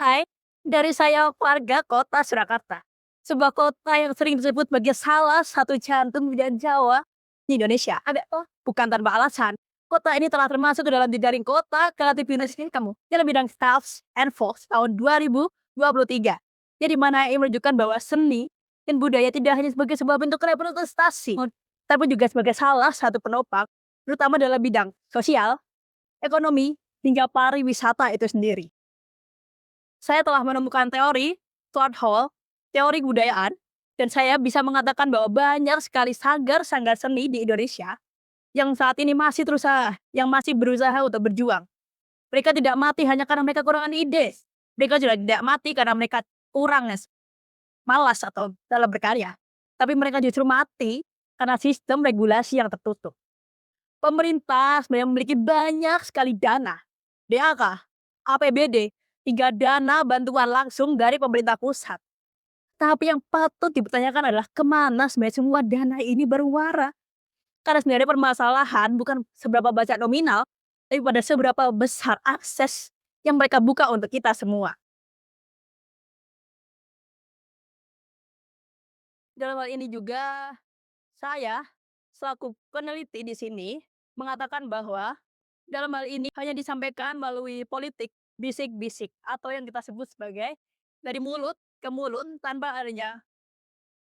Hai, dari saya warga kota Surakarta. Sebuah kota yang sering disebut sebagai salah satu jantung budaya Jawa di Indonesia. Ada bukan tanpa alasan. Kota ini telah termasuk ke dalam jejaring kota kreatif UNESCO kamu dalam bidang Crafts and Folks tahun 2023. Jadi mana ini menunjukkan bahwa seni dan budaya tidak hanya sebagai sebuah bentuk representasi, tapi juga sebagai salah satu penopang, terutama dalam bidang sosial, ekonomi, hingga pariwisata itu sendiri. Saya telah menemukan teori Third Hall, teori kebudayaan, dan saya bisa mengatakan bahwa banyak sekali sanggar-sanggar seni di Indonesia yang saat ini masih yang masih berusaha untuk berjuang. Mereka tidak mati hanya karena mereka kekurangan ide. Mereka juga tidak mati karena mereka kurang malas atau dalam berkarya. Tapi mereka justru mati karena sistem regulasi yang tertutup. Pemerintah sebenarnya memiliki banyak sekali dana, DAK, APBD, hingga dana bantuan langsung dari pemerintah pusat. Tapi yang patut dipertanyakan adalah kemana sebenarnya semua dana ini bermuara. Karena sebenarnya permasalahan bukan seberapa banyak nominal, tapi pada seberapa besar akses yang mereka buka untuk kita semua. Dalam hal ini juga saya selaku peneliti di sini mengatakan bahwa dalam hal ini hanya disampaikan melalui politik bisik-bisik atau yang kita sebut sebagai dari mulut ke mulut tanpa adanya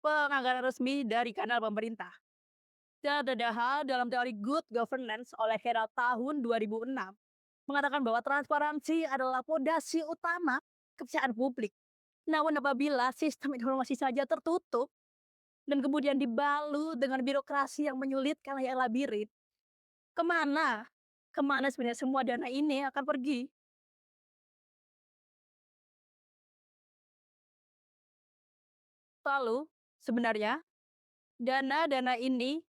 penganggaran resmi dari kanal pemerintah. Dan ada hal dalam teori good governance oleh Herald tahun 2006 mengatakan bahwa transparansi adalah fondasi utama kepercayaan publik. Namun apabila sistem informasi saja tertutup dan kemudian dibalut dengan birokrasi yang menyulitkan layar labirin, kemana? Kemana sebenarnya semua dana ini akan pergi? Lalu, sebenarnya dana-dana ini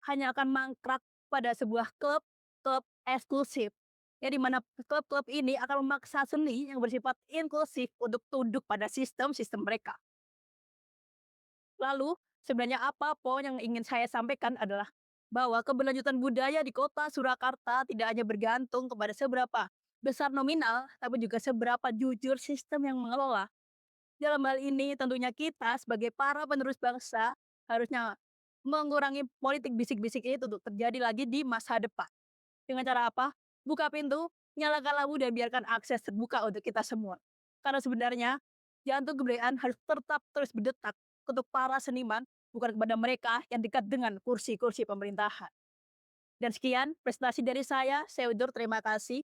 hanya akan mangkrak pada sebuah klub-klub eksklusif. Ya, di mana klub-klub ini akan memaksa seni yang bersifat inklusif untuk tunduk pada sistem-sistem mereka. Lalu, sebenarnya apa poin yang ingin saya sampaikan adalah bahwa keberlanjutan budaya di kota Surakarta tidak hanya bergantung kepada seberapa besar nominal, tapi juga seberapa jujur sistem yang mengelola. Dalam hal ini tentunya kita sebagai para penerus bangsa harusnya mengurangi politik bisik-bisik itu untuk terjadi lagi di masa depan. Dengan cara apa? Buka pintu, nyalakan lampu dan biarkan akses terbuka untuk kita semua. Karena sebenarnya jantung kebudayaan harus tetap terus berdetak untuk para seniman, bukan kepada mereka yang dekat dengan kursi-kursi pemerintahan. Dan sekian presentasi dari saya undur terima kasih.